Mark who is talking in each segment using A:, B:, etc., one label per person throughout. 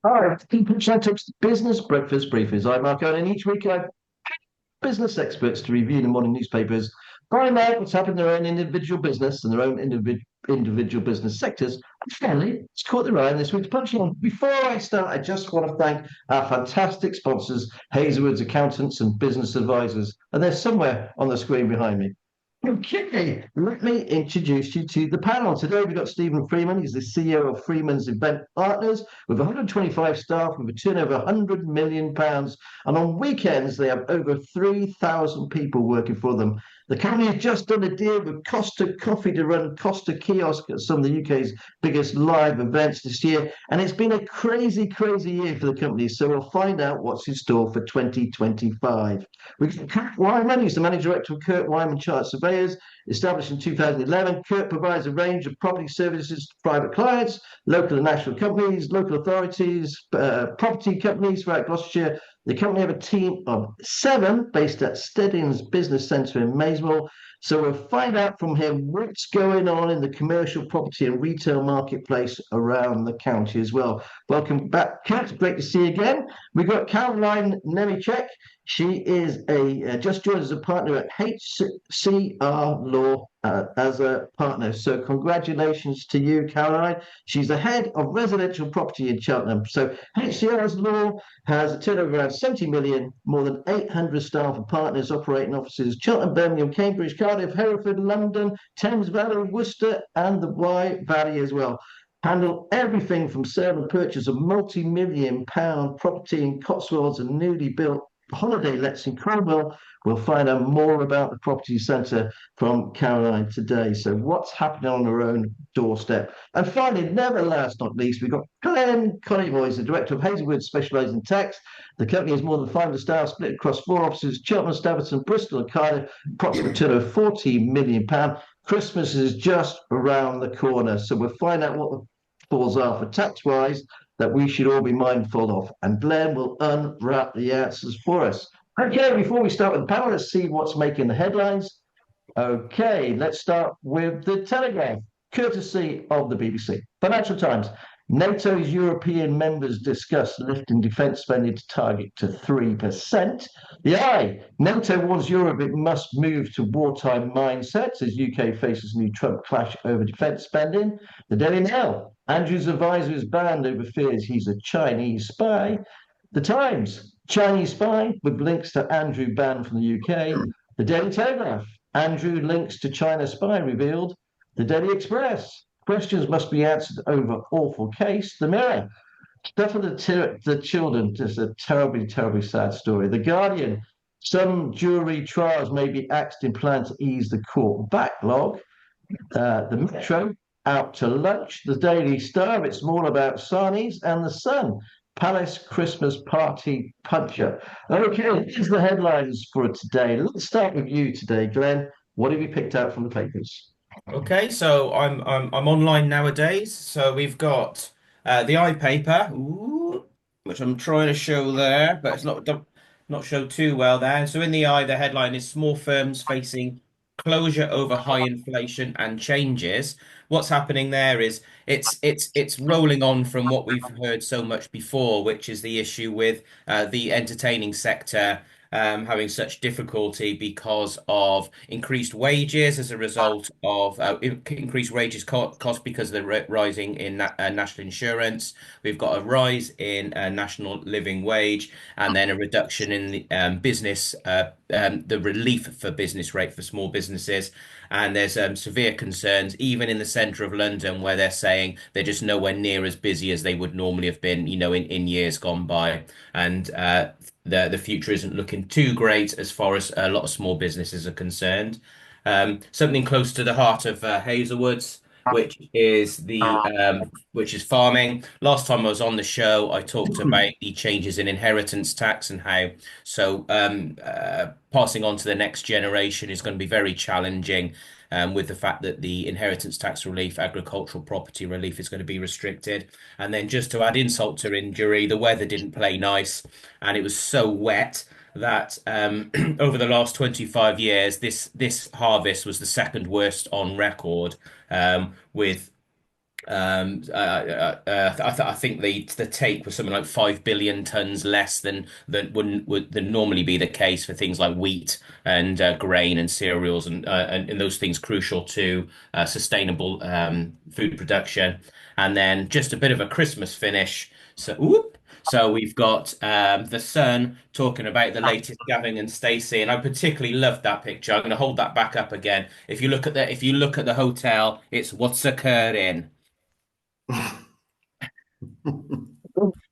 A: Hi, Punchline talks business breakfast briefings. I'm Mark Owen, and each week I business experts to review the morning newspapers, find out what's happened in their own individual business and their own individual business sectors. And finally, it's caught their eye in this week's Punchline. Before I start, I just want to thank our fantastic sponsors, Hazelwood's Accountants and Business Advisors, and they're somewhere on the screen behind me. Okay, let me introduce you to the panel. Today we've got Stephen Freeman. He's the CEO of Freemans Event Partners with 125 staff with a turnover of £100 million. And on weekends, they have over 3,000 people working for them. The company has just done a deal with Costa Coffee to run Costa kiosks at some of the UK's biggest live events this year. And it's been a crazy, crazy year for the company. So we'll find out what's in store for 2025. We've got Kurt Wyman, who's the managing director of Kurt Wyman Chartered Surveyors, established in 2011. Kurt provides a range of property services to private clients, local and national companies, local authorities, property companies throughout Gloucestershire. The company have a team of 7 based at Steadings Business Centre in Maisemore. So we'll find out from him what's going on in the commercial property and retail marketplace around the county as well. Welcome back, Kat. Great to see you again. We've got Caroline Nemecek. She is just joined as a partner at HCR Law as a partner. So congratulations to you, Caroline. She's the head of residential property in Cheltenham. So HCR's Law has a turnover around 70 million, more than 800 staff and partners operating offices Cheltenham, Birmingham, Cambridge, Cardiff, Hereford, London, Thames Valley, Worcester, and the Wye Valley as well. Handle everything from sale and purchase of multi-million-pound property in Cotswolds and newly built holiday lets in Cromwell. We'll find out more about the property centre from Caroline today. So what's happening on her own doorstep? And finally, never last not least, we've got Glenn Collingbourne, the director of Hazelwood, specialising in tax. The company has more than 500 staff split across 4 offices: Cheltenham, Staverton, Bristol and Cardiff, approximately turnover of £40 million. Christmas is just around the corner. So we'll find out what the falls are for tax-wise that we should all be mindful of. And Glenn will unwrap the answers for us. Okay, before we start with the panel, let's see what's making the headlines. Okay, let's start with the Telegraph, courtesy of the BBC. Financial Times. NATO's European members discuss lifting defence spending to target to 3%. The Eye. NATO warns Europe it must move to wartime mindsets as UK faces new Trump clash over defence spending. The Daily Mail. Andrew's advisor is banned over fears he's a Chinese spy. The Times. Chinese spy with links to Andrew banned from the UK. The Daily Telegraph. Andrew links to China spy revealed. The Daily Express. Questions must be answered over awful case. The Mirror. Stuff of the children. Just a terribly, terribly sad story. The Guardian. Some jury trials may be axed in plan to ease the court backlog. The Metro. Out to lunch. The Daily Star. It's more about sarnies. And the Sun. Palace Christmas Party Puncher. Okay, here's the headlines for today. Let's start with you today, Glenn. What have you picked out from the papers?
B: Okay, so I'm online nowadays. So we've got the iPaper, which I'm trying to show there, but it's not show too well there. So in the eye, the headline is small firms facing closure over high inflation and changes. What's happening there is it's rolling on from what we've heard so much before, which is the issue with the entertaining sector having such difficulty because of increased wages as a result of increased wages cost because of the rising in national insurance. We've got a rise in national living wage and then a reduction in the relief for business rate for small businesses. And there's severe concerns, even in the centre of London, where they're saying they're just nowhere near as busy as they would normally have been, in years gone by. And the future isn't looking too great as far as a lot of small businesses are concerned. Something close to the heart of Hazelwood's, which is farming. Last time I was on the show, I talked about the changes in inheritance tax and how passing on to the next generation is going to be very challenging. With the fact that the inheritance tax relief, agricultural property relief is going to be restricted. And then just to add insult to injury, the weather didn't play nice and it was so wet that over the last 25 years, this harvest was the second worst on record, with I think the take was something like 5 billion tons less than would than normally be the case for things like wheat and grain and cereals and those things crucial to sustainable food production. And then just a bit of a Christmas finish. So, whoop. So we've got the Sun talking about the latest Gavin and Stacey, and I particularly loved that picture. I'm going to hold that back up again. If you look at the hotel, it's what's occurring.
A: Will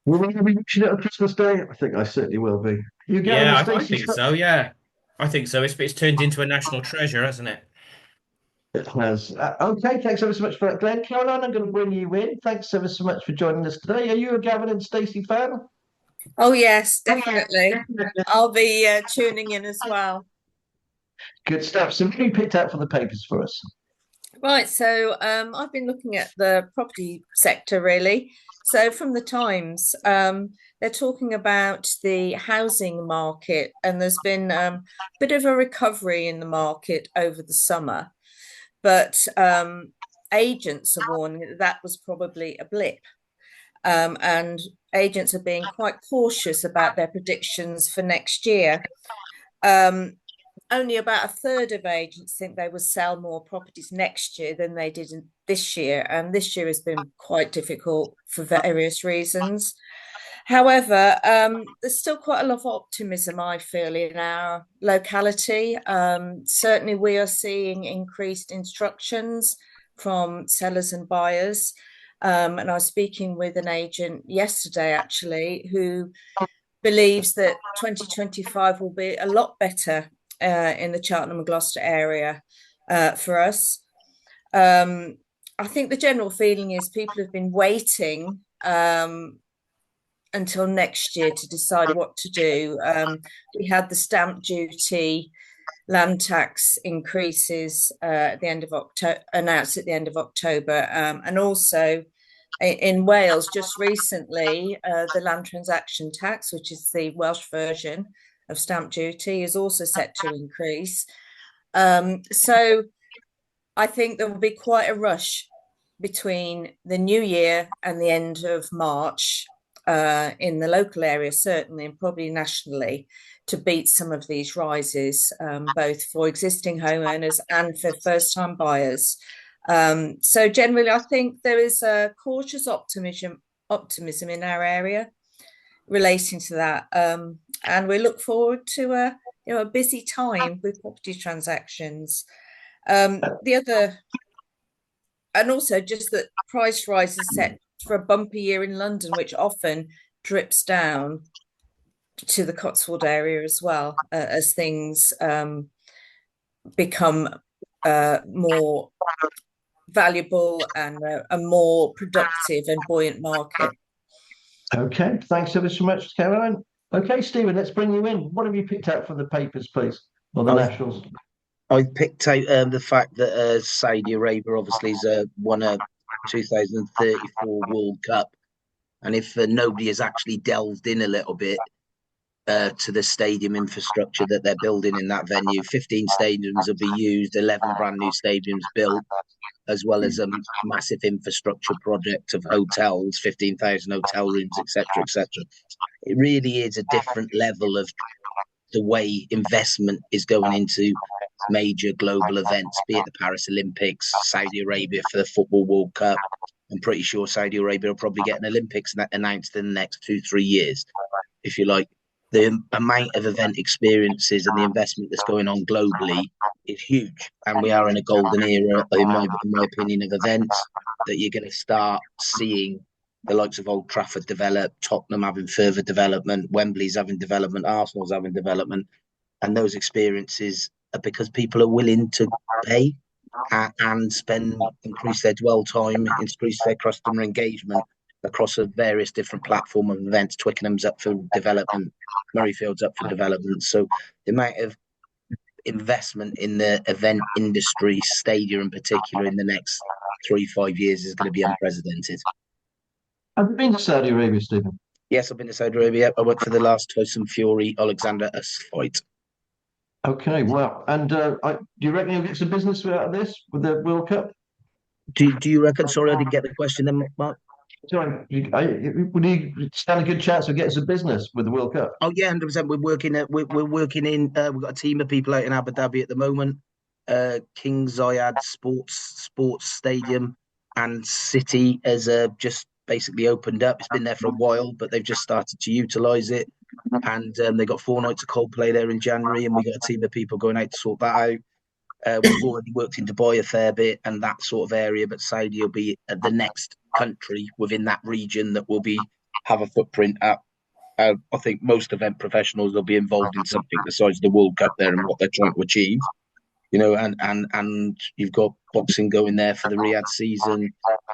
A: we be reaching it on Christmas Day? I think I certainly will be. You Gavin
B: Yeah,
A: and
B: I
A: Stacey
B: think
A: stuff?
B: so. Yeah, I think so. It's turned into a national treasure, hasn't it?
A: It has. Okay, thanks ever so much for that, Glenn. Caroline, I'm going to bring you in. Thanks ever so much for joining us today. Are you a Gavin and Stacey fan?
C: Oh, yes, definitely. I'll be tuning in as well.
A: Good stuff. So, what have you picked out for the papers for us?
C: Right, so I've been looking at the property sector really. So from the Times, they're talking about the housing market, and there's been a bit of a recovery in the market over the summer, but agents are warning that that was probably a blip. And agents are being quite cautious about their predictions for next year. Um, Only about a third of agents think they will sell more properties next year than they did this year. And this year has been quite difficult for various reasons. However, there's still quite a lot of optimism, I feel, in our locality. Certainly, we are seeing increased instructions from sellers and buyers. And I was speaking with an agent yesterday, actually, who believes that 2025 will be a lot better in the Cheltenham and Gloucester area for us. I think the general feeling is people have been waiting until next year to decide what to do. We had the stamp duty, land tax increases at the end of October, announced at the end of October, and also in Wales just recently, the land transaction tax, which is the Welsh version of stamp duty, is also set to increase. So I think there will be quite a rush between the new year and the end of March in the local area, certainly, and probably nationally, to beat some of these rises, both for existing homeowners and for first-time buyers. So generally, I think there is a cautious optimism in our area relating to that, and we look forward to a busy time with property transactions. The other, and also just that price rises set for a bumpy year in London, which often drips down to the Cotswold area as well, as things become more valuable and a more productive and buoyant market.
A: Okay, thanks ever so much, Caroline. Okay, Stephen, let's bring you in. What have you picked out from the papers, please? Or the
D: I've
A: Nationals?
D: I've picked out the fact that Saudi Arabia obviously has won a 2034 World Cup, and if nobody has actually delved in a little bit to the stadium infrastructure that they're building in that venue, 15 stadiums will be used, 11 brand new stadiums built, as well as a massive infrastructure project of hotels, 15,000 hotel rooms, etc., etc. It really is a different level of the way investment is going into major global events, be it the Paris Olympics, Saudi Arabia for the Football World Cup. I'm pretty sure Saudi Arabia will probably get an Olympics announced in the next 2-3 years, if you like. The amount of event experiences and the investment that's going on globally is huge. And we are in a golden era, in my opinion, of events that you're going to start seeing the likes of Old Trafford develop, Tottenham having further development, Wembley's having development, Arsenal's having development. And those experiences are because people are willing to pay and increase their dwell time, increase their customer engagement across a various different platform of events. Twickenham's up for development, Murrayfield's up for development. So the amount of investment in the event industry, stadia in particular, in the next 3-5 years is going to be unprecedented.
A: Have you been to Saudi Arabia, Stephen?
D: Yes, I've been to Saudi Arabia. I went for the last Tyson Fury Alexander fight.
A: Okay, well, and do you reckon you'll get some business out of this with the World Cup?
D: Do you reckon? Sorry, I didn't get the question then, Mark.
A: So, would you stand a good chance of getting some business with the World Cup?
D: Oh yeah, 100%. We're working in. We've got a team of people out in Abu Dhabi at the moment. King Zayed Sports Stadium and City has just basically opened up. It's been there for a while, but they've just started to utilise it. And they got 4 nights of Coldplay there in January, and we got a team of people going out to sort that out. We've already worked in Dubai a fair bit and that sort of area, but Saudi will be the next country within that region that will have a footprint at. I think most event professionals will be involved in something besides the World Cup there and what they're trying to achieve. And you've got boxing going there for the Riyadh season.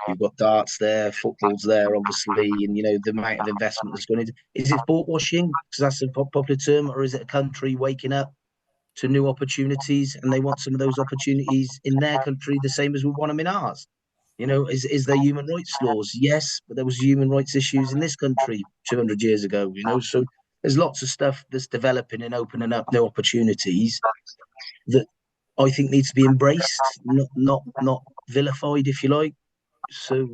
D: You've got darts there, football's there, obviously, and the amount of investment that's going into. Is it sport washing? Because that's a popular term, or is it a country waking up to new opportunities, and they want some of those opportunities in their country the same as we want them in ours? Is there human rights laws? Yes, but there was human rights issues in this country 200 years ago. So there's lots of stuff that's developing and opening up new opportunities that I think needs to be embraced, not vilified, if you like. So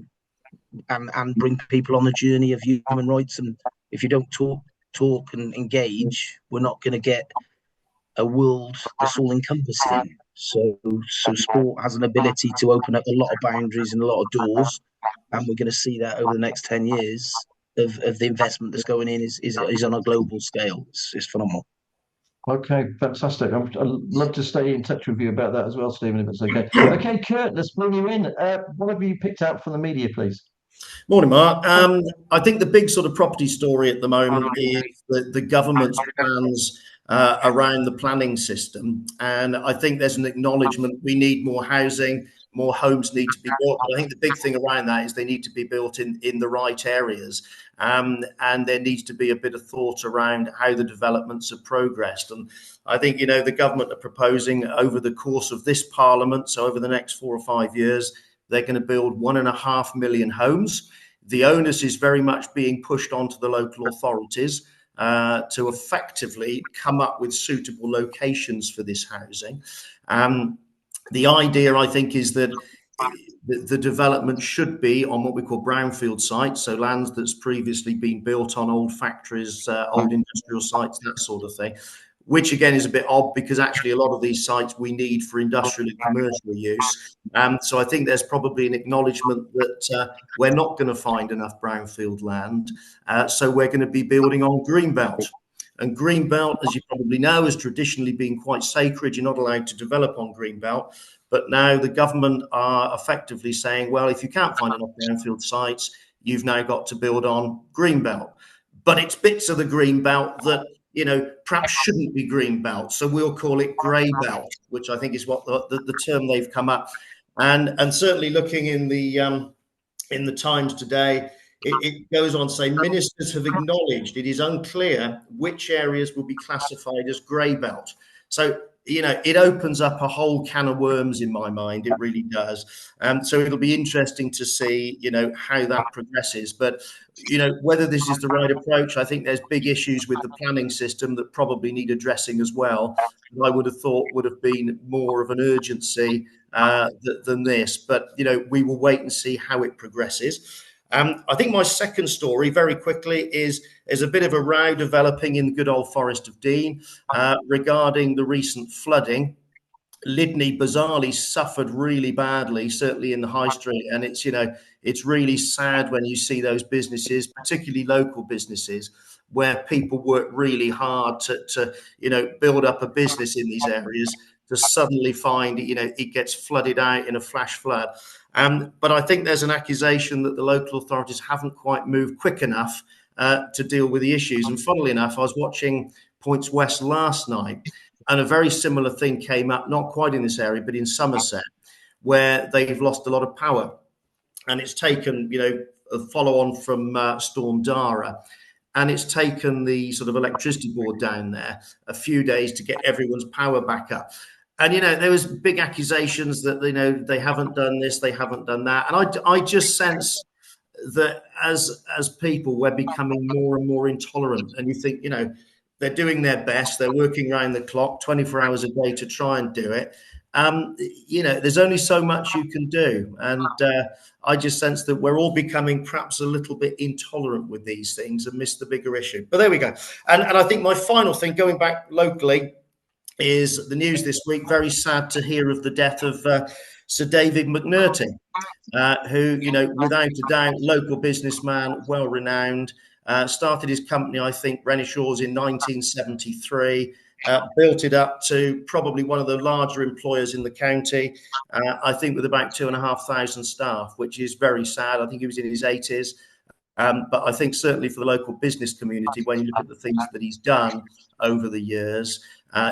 D: and bring people on the journey of human rights. And if you don't talk and engage, we're not going to get a world that's all encompassing. So sport has an ability to open up a lot of boundaries and a lot of doors, and we're going to see that over the next 10 years of the investment that's going in is on a global scale. It's phenomenal.
A: Okay, fantastic. I'd love to stay in touch with you about that as well, Stephen, if it's okay. Okay, Kurt, let's bring you in. What have you picked out from the media, please?
E: Morning, Mark. I think the big sort of property story at the moment is the government's plans around the planning system. And I think there's an acknowledgement we need more housing, more homes need to be built. But I think the big thing around that is they need to be built in the right areas. And there needs to be a bit of thought around how the developments have progressed. And I think, the government are proposing over the course of this parliament, so over the next 4 or 5 years, they're going to build 1.5 million homes. The onus is very much being pushed onto the local authorities to effectively come up with suitable locations for this housing. The idea, I think, is that the development should be on what we call brownfield sites, so lands that's previously been built on old factories, old industrial sites, that sort of thing, which again is a bit odd because actually a lot of these sites we need for industrial and commercial use. So I think there's probably an acknowledgement that we're not going to find enough brownfield land. So we're going to be building on greenbelt. And greenbelt, as you probably know, has traditionally been quite sacred. You're not allowed to develop on greenbelt. But now the government are effectively saying, well, if you can't find enough brownfield sites, you've now got to build on greenbelt. But it's bits of the greenbelt that perhaps shouldn't be green belt, so we'll call it grey belt, which I think is what the term they've come up. And certainly looking in the Times today, it goes on to say ministers have acknowledged it is unclear which areas will be classified as grey belt. So it opens up a whole can of worms in my mind. It really does. So it'll be interesting to see, how that progresses. But, whether this is the right approach, I think there's big issues with the planning system that probably need addressing as well. I would have thought would have been more of an urgency than this. But, we will wait and see how it progresses. I think my second story, very quickly, is a bit of a row developing in the good old Forest of Dean regarding the recent flooding. Lydney bizarrely suffered really badly, certainly in the high street, and it's really sad when you see those businesses, particularly local businesses, where people work really hard to build up a business in these areas, to suddenly find it gets flooded out in a flash flood. But I think there's an accusation that the local authorities haven't quite moved quick enough to deal with the issues. And funnily enough, I was watching Points West last night, and a very similar thing came up, not quite in this area, but in Somerset, where they've lost a lot of power. And it's taken, a follow-on from Storm Dara, and it's taken the sort of electricity board down there a few days to get everyone's power back up. And, there was big accusations that, they haven't done this, they haven't done that. And I just sense that as people, we're becoming more and more intolerant. And you think, they're doing their best. They're working around the clock, 24 hours a day to try and do it. there's only so much you can do. And I just sense that we're all becoming perhaps a little bit intolerant with these things and miss the bigger issue. But there we go. And I think my final thing, going back locally, is the news this week. Very sad to hear of the death of Sir David McNulty, who, without a doubt, local businessman, well renowned, started his company, I think, Renishaw's in 1973. Built it up to probably one of the larger employers in the county, I think with about 2,500 staff, which is very sad. I think he was in his 80s. But I think certainly for the local business community, when you look at the things that he's done over the years,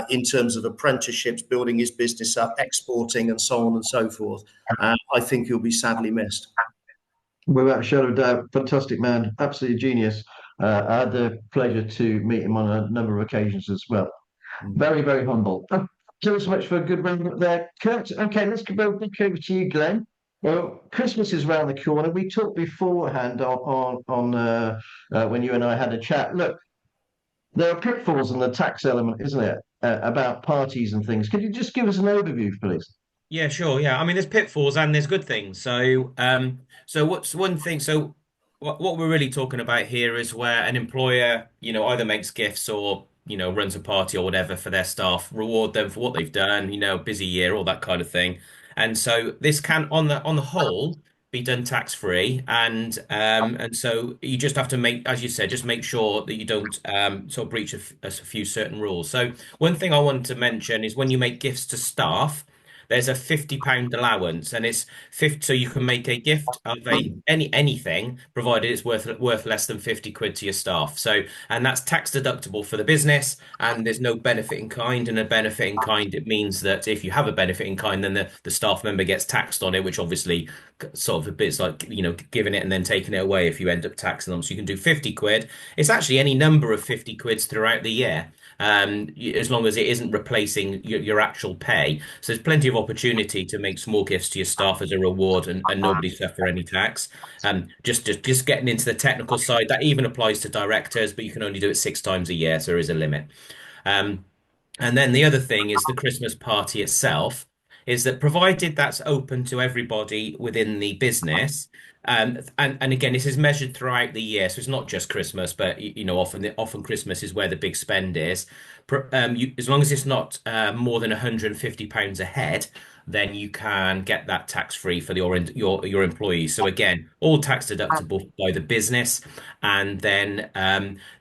E: in terms of apprenticeships, building his business up, exporting and so on and so forth, I think he'll be sadly missed.
A: Without a shadow of doubt, fantastic man, absolutely genius. I had the pleasure to meet him on a number of occasions as well. Very, very humble. Thank you so much for a good round up there, Kurt. Okay, let's go back over to you, Glenn. Well, Christmas is around the corner. We talked beforehand on when you and I had a chat. Look, there are pitfalls in the tax element, isn't it, about parties and things. Could you just give us an overview, please?
B: Yeah, sure. Yeah, I mean, there's pitfalls and there's good things. So what's one thing? So what we're really talking about here is where an employer, either makes gifts or runs a party or whatever for their staff, reward them for what they've done, busy year, all that kind of thing. And so this can, on the whole, be done tax free, and so you just have to make, as you said, just make sure that you don't sort of breach a few certain rules. So one thing I wanted to mention is when you make gifts to staff, there's a £50 allowance, and it's 50, so you can make a gift of anything provided it's worth less than 50 quid to your staff. So, and that's tax deductible for the business, and there's no benefit in kind. And a benefit in kind, it means that if you have a benefit in kind, then the staff member gets taxed on it, which obviously sort of a bit like giving it and then taking it away if you end up taxing them. So you can do 50 quid. It's actually any number of 50 quids throughout the year, as long as it isn't replacing your actual pay. So there's plenty of opportunity to make small gifts to your staff as a reward, and nobody suffer any tax. Just getting into the technical side, that even applies to directors, but you can only do it 6 times a year, so there is a limit. And then the other thing is the Christmas party itself, is that provided that's open to everybody within the business, and again, this is measured throughout the year, so it's not just Christmas, but often Christmas is where the big spend is. As long as it's not more than £150 a head, then you can get that tax free for your employees. So again, all tax deductible by the business, and then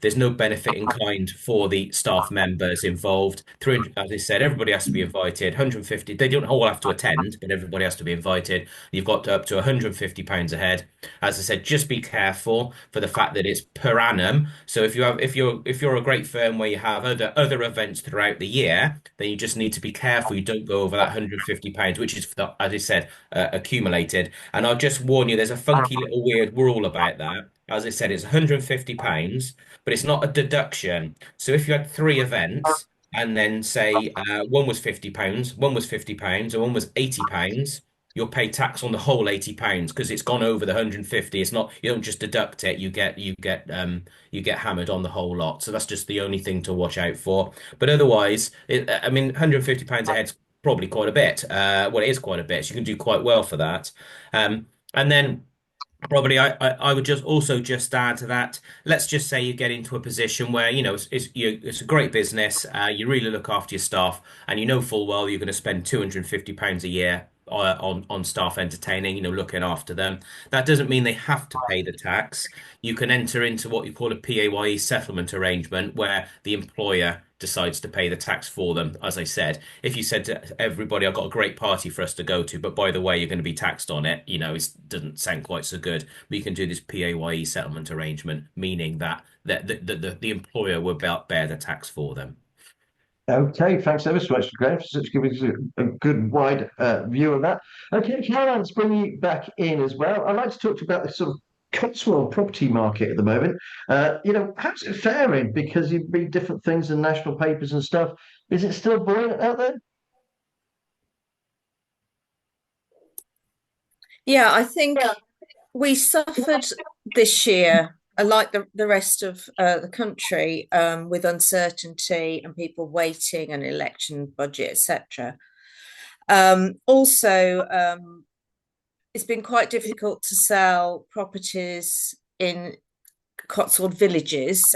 B: there's no benefit in kind for the staff members involved. As I said, everybody has to be invited. 150. They don't all have to attend, but everybody has to be invited. You've got up to £150 a head. As I said, just be careful for the fact that it's per annum. So if you're a great firm where you have other events throughout the year, then you just need to be careful you don't go over that £150, which is, as I said, accumulated. And I'll just warn you, there's a funky little weird rule about that. As I said, it's £150, but it's not a deduction. So if you had 3 events and then say one was £50, one was £50, and one was £80, you'll pay tax on the whole £80 because it's gone over the 150. It's not, you don't just deduct it, you get hammered on the whole lot. So that's just the only thing to watch out for. But otherwise, £150 a head's probably quite a bit. Well, it is quite a bit. So you can do quite well for that. And then probably I would just add to that. Let's just say you get into a position where it's a great business. You really look after your staff, and you know full well you're going to spend £250 a year on staff entertaining, looking after them. That doesn't mean they have to pay the tax. You can enter into what you call a PAYE settlement arrangement, where the employer decides to pay the tax for them. As I said, if you said to everybody, I've got a great party for us to go to, but by the way, you're going to be taxed on it, it doesn't sound quite so good. But you can do this PAYE settlement arrangement, meaning that the employer will bear the tax for them.
A: Okay, thanks ever so much, Graham, for giving us a good wide view of that. Okay, Caroline, let's bring you back in as well. I'd like to talk to you about the sort of Cotswold property market at the moment. How's it faring? Because you read different things in national papers and stuff. Is it still buoyant out there?
C: Yeah, I think we suffered this year, like the rest of the country, with uncertainty and people waiting, an election budget, etc. Also, it's been quite difficult to sell properties in Cotswold villages,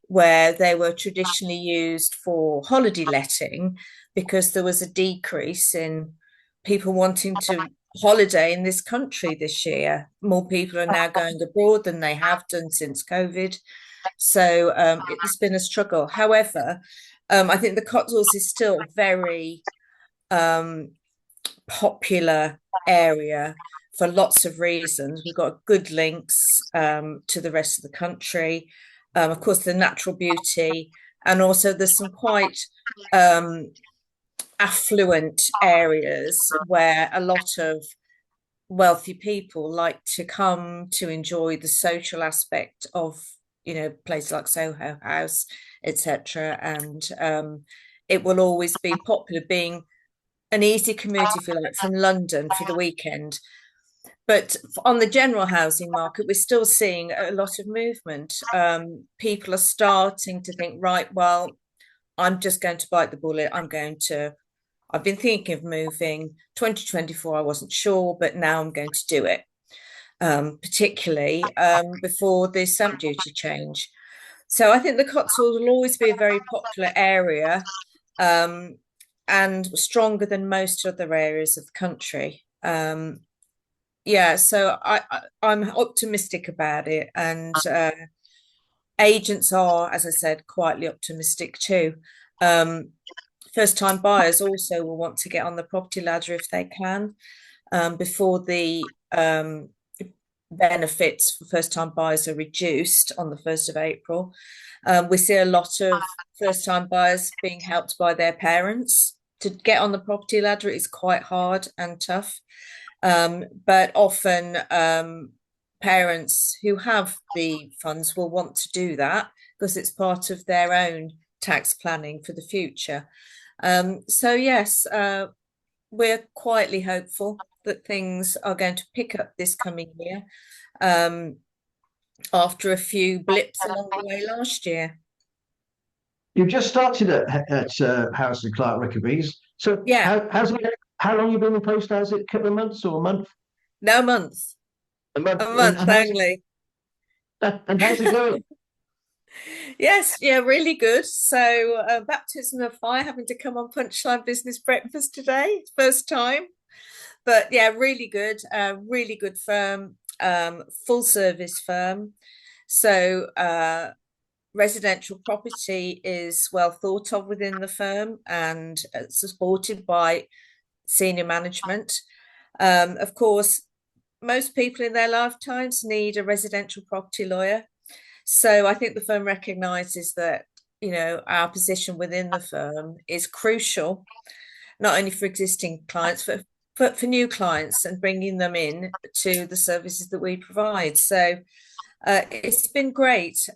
C: where they were traditionally used for holiday letting, because there was a decrease in people wanting to holiday in this country this year. More people are now going abroad than they have done since COVID. So it's been a struggle. However, I think the Cotswolds is still very popular area for lots of reasons. We've got good links to the rest of the country. Of course, the natural beauty, and also there's some quite affluent areas where a lot of wealthy people like to come to enjoy the social aspect of, places like Soho House, etc. And it will always be popular, being an easy commute, if you like, from London for the weekend. But on the general housing market, we're still seeing a lot of movement. People are starting to think, right, well, I'm just going to bite the bullet. I've been thinking of moving. 2024, I wasn't sure, but now I'm going to do it, particularly before the stamp duty change. So I think the Cotswolds will always be a very popular area, and stronger than most other areas of the country. So I'm optimistic about it, and agents are, as I said, quietly optimistic too. First-time buyers also will want to get on the property ladder if they can, before the benefits for first-time buyers are reduced on the 1st of April. We see a lot of first-time buyers being helped by their parents. To get on the property ladder is quite hard and tough, but often parents who have the funds will want to do that because it's part of their own tax planning for the future. So yes, we're quietly hopeful that things are going to pick up this coming year, after a few blips along the way last year.
A: You've just started at House and Clark Rickaby's. So
C: Yeah.
A: how long have you been in post? Has it a couple of months or a month?
C: No, months.
A: A month.
C: A month only.
A: And how's it going?
C: Yes, yeah, really good. So baptism of fire, having to come on Punchline Business Breakfast today, first time. But yeah, really good firm, full service firm. So residential property is well thought of within the firm and supported by senior management. Of course, most people in their lifetimes need a residential property lawyer. So I think the firm recognises that, our position within the firm is crucial, not only for existing clients, but for new clients and bringing them in to the services that we provide. So it's been great.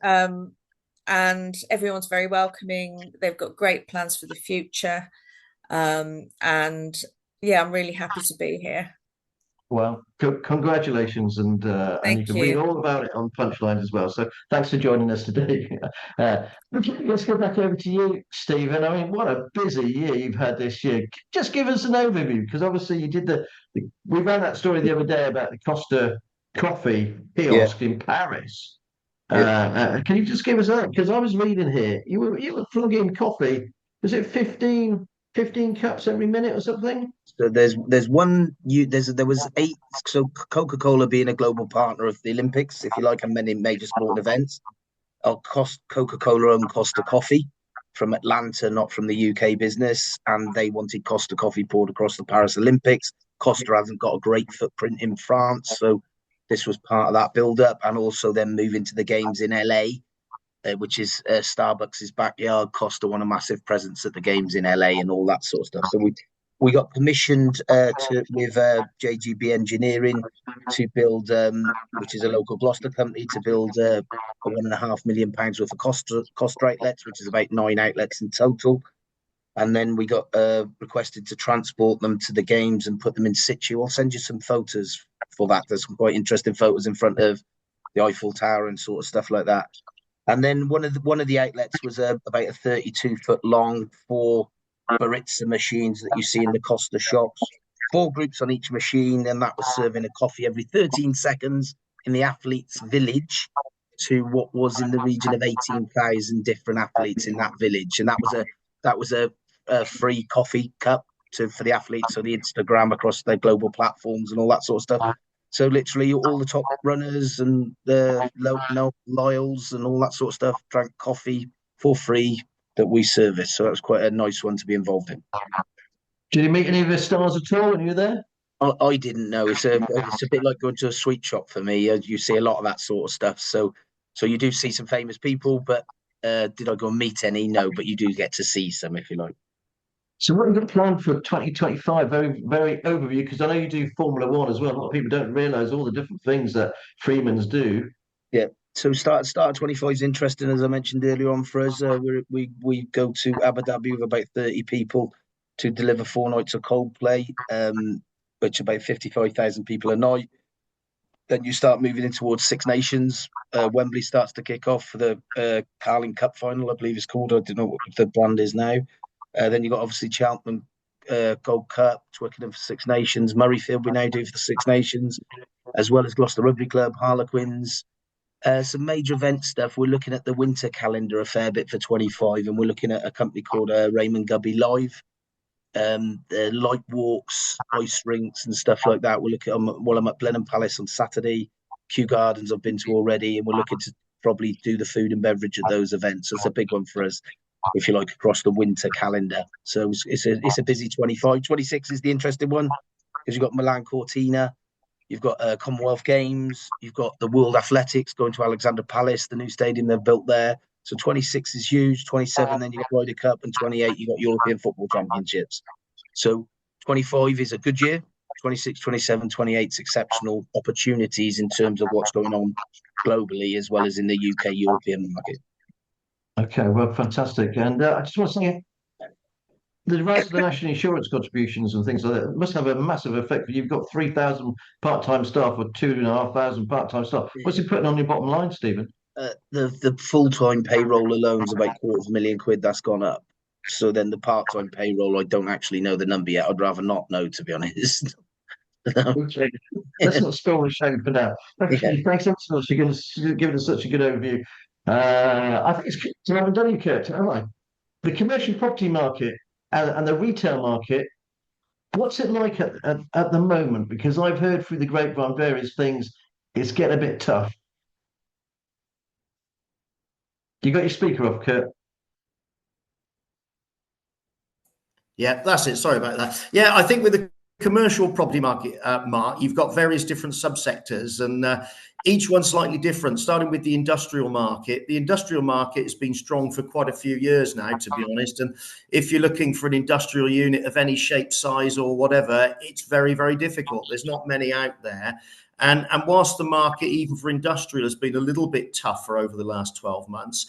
C: And everyone's very welcoming. They've got great plans for the future. And yeah, I'm really happy to be here.
A: Well, congratulations, and you can read all about it on Punchline as well. So thanks for joining us today. Let's go back over to you, Stephen. I mean, what a busy year you've had this year. Just give us an overview, because obviously you did we ran that story the other day about the Costa Coffee kiosk in Paris. Can you just give us that? Because I was reading here, you were plugging coffee. Was it 15 cups every minute or something?
D: So there was 8. So Coca-Cola, being a global partner of the Olympics, if you like, and many major sporting events, Coca-Cola owned Costa Coffee from Atlanta, not from the UK business, and they wanted Costa Coffee poured across the Paris Olympics. Costa hasn't got a great footprint in France, so this was part of that build-up, and also then moving to the games in LA, which is Starbucks' backyard. Costa won a massive presence at the games in LA and all that sort of stuff. So we got commissioned with JGB Engineering to build, which is a local Gloucester company, to build a £1.5 million worth of Costa outlets, which is about 9 outlets in total. And then we got requested to transport them to the games and put them in situ. I'll send you some photos for that. There's some quite interesting photos in front of the Eiffel Tower and sort of stuff like that. And then one of the outlets was about a 32-foot long 4 baritza machines that you see in the Costa shops. 4 groups on each machine, and that was serving a coffee every 13 seconds in the athletes' village to what was in the region of 18,000 different athletes in that village. And that was a free coffee cup for the athletes, so the Instagram across their global platforms and all that sort of stuff. So literally all the top runners and the Lyles and all that sort of stuff drank coffee for free that we service. So that was quite a nice one to be involved in.
A: Did you meet any of the stars at all when you were there?
D: I didn't know. It's a bit like going to a sweet shop for me. You see a lot of that sort of stuff. So you do see some famous people, but did I go and meet any? No, but you do get to see some if you like.
A: So what have you got planned for 2025? Very, very overview, because I know you do Formula One as well. A lot of people don't realise all the different things that Freemans do.
D: Yeah. So start of 25 is interesting, as I mentioned earlier on for us. We go to Abu Dhabi with about 30 people to deliver 4 nights of Coldplay, which are about 55,000 people a night. Then you start moving in towards Six Nations. Wembley starts to kick off for the Carling Cup final, I believe it's called. I don't know what the brand is now. Then you've got obviously Cheltenham Gold Cup, Twickenham for Six Nations. Murrayfield we now do for the Six Nations, as well as Gloucester Rugby Club, Harlequins. Some major event stuff. We're looking at the winter calendar a fair bit for 25, and we're looking at a company called Raymond Gubby Live. Light walks, ice rinks and stuff like that. We're looking while I'm at Blenheim Palace on Saturday. Kew Gardens I've been to already, and we're looking to probably do the food and beverage at those events. So it's a big one for us, if you like, across the winter calendar. So it's a busy 25. 26 is the interesting one, because you've got Milan Cortina, you've got Commonwealth Games, you've got the World Athletics going to Alexandra Palace, the new stadium they've built there. So 26 is huge. 27, then you got Ryder Cup, and 28 you got European Football Championships. So 25 is a good year. 26, 27, 28 is exceptional opportunities in terms of what's going on globally as well as in the UK European market.
A: Okay, well, fantastic. And I just want to say, the rise of the national insurance contributions and things like that must have a massive effect. You've got 3,000 part-time staff or 2,500 part-time staff. What's it putting on your bottom line, Stephen?
D: The full-time payroll alone is about £250,000. That's gone up. So then the part-time payroll, I don't actually know the number yet. I'd rather not know, to be honest.
A: Okay. Let's not spill the shame for now. Okay,
D: Yeah.
A: thanks so much for giving us such a good overview. I think it's I haven't done you, Kurt, have I? The commercial property market and the retail market, what's it like at the moment? Because I've heard through the grapevine various things, it's getting a bit tough. You got your speaker off, Kurt?
E: Yeah, that's it. Sorry about that. Yeah, I think with the commercial property market, Mark, you've got various different subsectors, and each one slightly different. Starting with the industrial market. The industrial market has been strong for quite a few years now, to be honest. And if you're looking for an industrial unit of any shape, size, or whatever, it's very, very difficult. There's not many out there. And whilst the market, even for industrial, has been a little bit tougher over the last 12 months,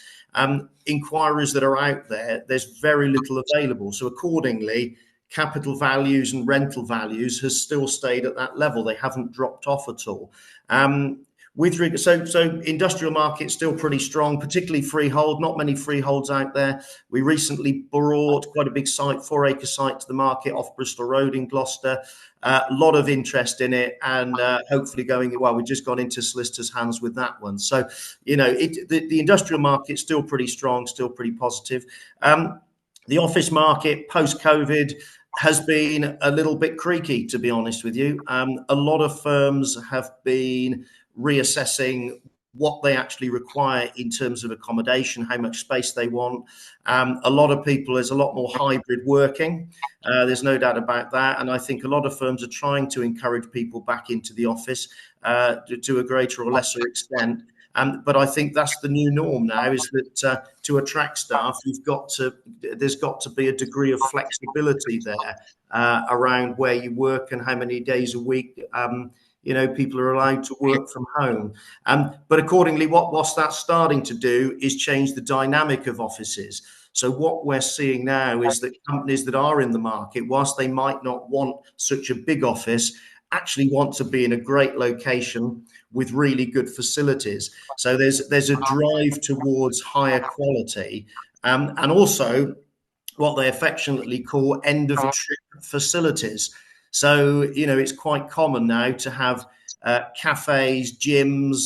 E: inquiries that are out there, there's very little available. So accordingly, capital values and rental values has still stayed at that level. They haven't dropped off at all. So industrial market still pretty strong, particularly freehold. Not many freeholds out there. We recently brought quite a big site, 4-acre site, to the market off Bristol Road in Gloucester. A lot of interest in it, and hopefully we've just gone into solicitors' hands with that one. So, the industrial market's still pretty strong, still pretty positive. The office market post-COVID has been a little bit creaky, to be honest with you. A lot of firms have been reassessing what they actually require in terms of accommodation, how much space they want. A lot of people, there's a lot more hybrid working. There's no doubt about that. And I think a lot of firms are trying to encourage people back into the office to a greater or lesser extent. But I think that's the new norm now, is that to attract staff, there's got to be a degree of flexibility there around where you work and how many days a week people are allowed to work from home. But accordingly, what's that starting to do is change the dynamic of offices. So what we're seeing now is that companies that are in the market, whilst they might not want such a big office, actually want to be in a great location with really good facilities. So there's a drive towards higher quality. And also, what they affectionately call end of trip facilities. So, it's quite common now to have cafes, gyms,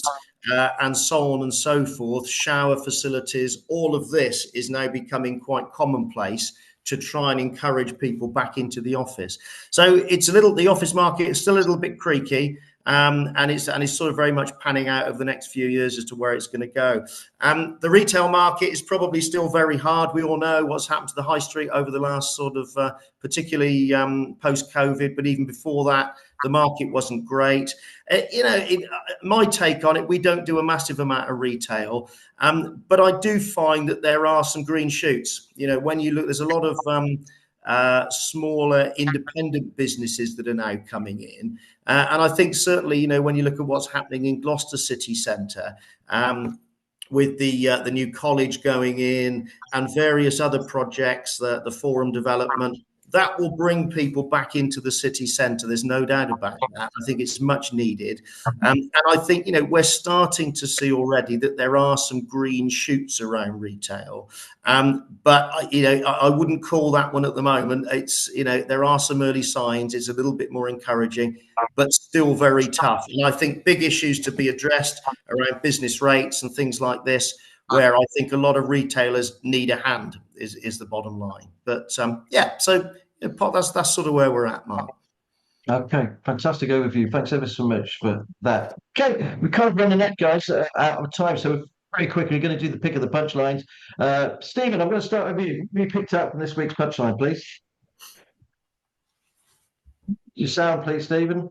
E: and so on and so forth, shower facilities. All of this is now becoming quite commonplace to try and encourage people back into the office. So the office market is still a little bit creaky. And it's sort of very much panning out over the next few years as to where it's going to go. The retail market is probably still very hard. We all know what's happened to the high street over the last sort of, particularly post-COVID, but even before that, the market wasn't great. My take on it, we don't do a massive amount of retail, but I do find that there are some green shoots. When you look, there's a lot of smaller independent businesses that are now coming in. And I think certainly, when you look at what's happening in Gloucester city centre, with the new college going in and various other projects, the forum development, that will bring people back into the city centre. There's no doubt about that. I think it's much needed. And I think, we're starting to see already that there are some green shoots around retail. But, I wouldn't call that one at the moment. It's, there are some early signs. It's a little bit more encouraging, but still very tough. And I think big issues to be addressed around business rates and things like this, where I think a lot of retailers need a hand is the bottom line. But so that's sort of where we're at, Mark.
A: Okay, fantastic overview. Thanks ever so much for that. Okay, we can't run the net, guys, out of time, so we're very quickly going to do the pick of the punchlines. Stephen, I'm going to start with you. You picked up from this week's punchline, please. Your sound, please, Stephen.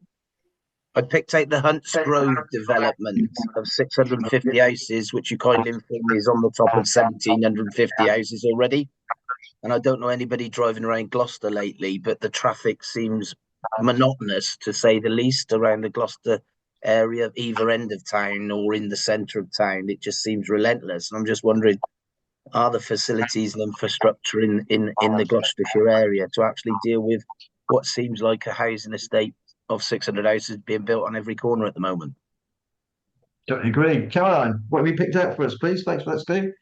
D: I picked out the Hunts Grove development of 650 houses, which you kindly informed me is on the top of 1,750 houses already. And I don't know anybody driving around Gloucester lately, but the traffic seems monotonous, to say the least, around the Gloucester area, either end of town or in the centre of town. It just seems relentless. And I'm just wondering, are the facilities and infrastructure in the Gloucestershire area to actually deal with what seems like a housing estate of 600 houses being built on every corner at the moment?
A: Don't agree. Caroline, what have you picked out for us, please? Thanks for that, Steve.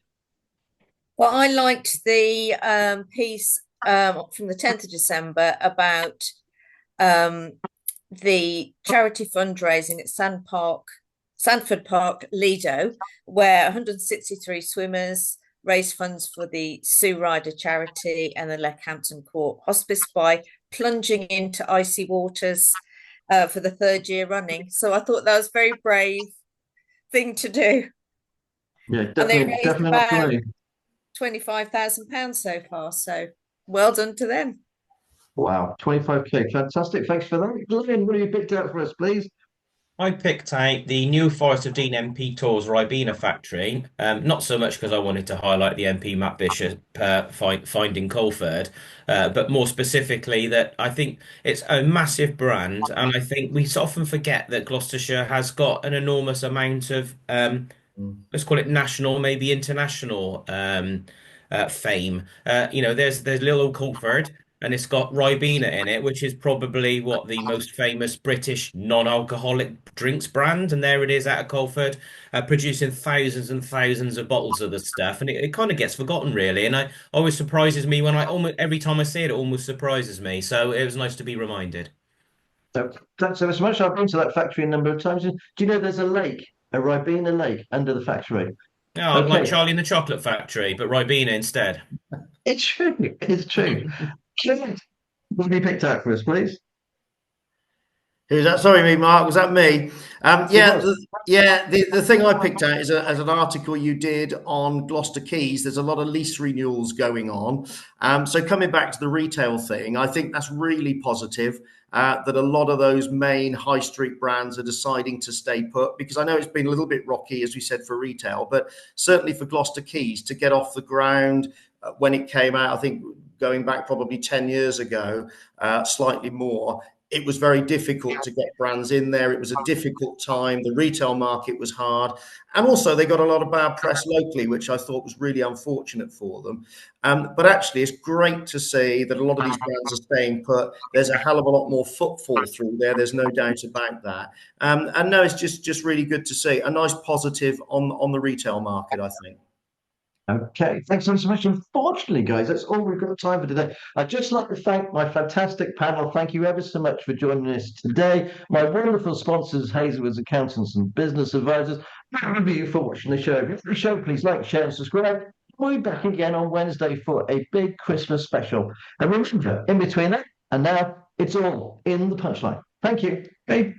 C: Well, I liked the piece from the 10th of December about the charity fundraising at Sandford Park, Lido, where 163 swimmers raised funds for the Sue Ryder charity and the Leckhampton Court Hospice by plunging into icy waters for the third year running. So I thought that was a very brave thing to do.
A: Yeah, definitely not for me.
C: £25,000 so far. So well done to them.
A: Wow, 25k, fantastic. Thanks for that. Glenn, what have you picked out for us, please?
B: I picked out the new Forest of Dean MP Tours Ribena factory, not so much because I wanted to highlight the MP Matt Bishop finding Colford, but more specifically that I think it's a massive brand, and I think we often forget that Gloucestershire has got an enormous amount of, let's call it national, maybe international fame. There's little old Colford. And it's got Ribena in it, which is probably the most famous British non-alcoholic drinks brand. And there it is out of Colford, producing thousands and thousands of bottles of the stuff. And it kind of gets forgotten, really. And it always surprises me when every time I see it, it almost surprises me. So it was nice to be reminded.
A: So thanks ever so much. I've been to that factory a number of times. Do you know there's a Ribena lake under the factory?
B: Oh, okay. Like Charlie in the Chocolate Factory, but Ribena instead.
A: It's true. It's true. What have you picked out for us, please?
E: Who's that? Sorry, me, Mark. Was that me? The thing I picked out is as an article you did on Gloucester Quays. There's a lot of lease renewals going on. So coming back to the retail thing, I think that's really positive that a lot of those main high street brands are deciding to stay put, because I know it's been a little bit rocky, as we said, for retail, but certainly for Gloucester Quays to get off the ground when it came out, I think going back probably 10 years ago, slightly more, it was very difficult to get brands in there. It was a difficult time. The retail market was hard. And also they got a lot of bad press locally, which I thought was really unfortunate for them. But actually, it's great to see that a lot of these brands are staying put. There's a hell of a lot more footfall through there. There's no doubt about that. And no, it's just really good to see. A nice positive on the retail market, I think.
A: Okay, thanks so much. Unfortunately, guys, that's all we've got time for today. I'd just like to thank my fantastic panel. Thank you ever so much for joining us today. My wonderful sponsors, Hazelwood's Accountants and Business Advisors. Thank you for watching the show. If you like the show, please like, share, and subscribe. We'll be back again on Wednesday for a big Christmas special. And remember, in between that and now, it's all in the punchline. Thank you. Bye.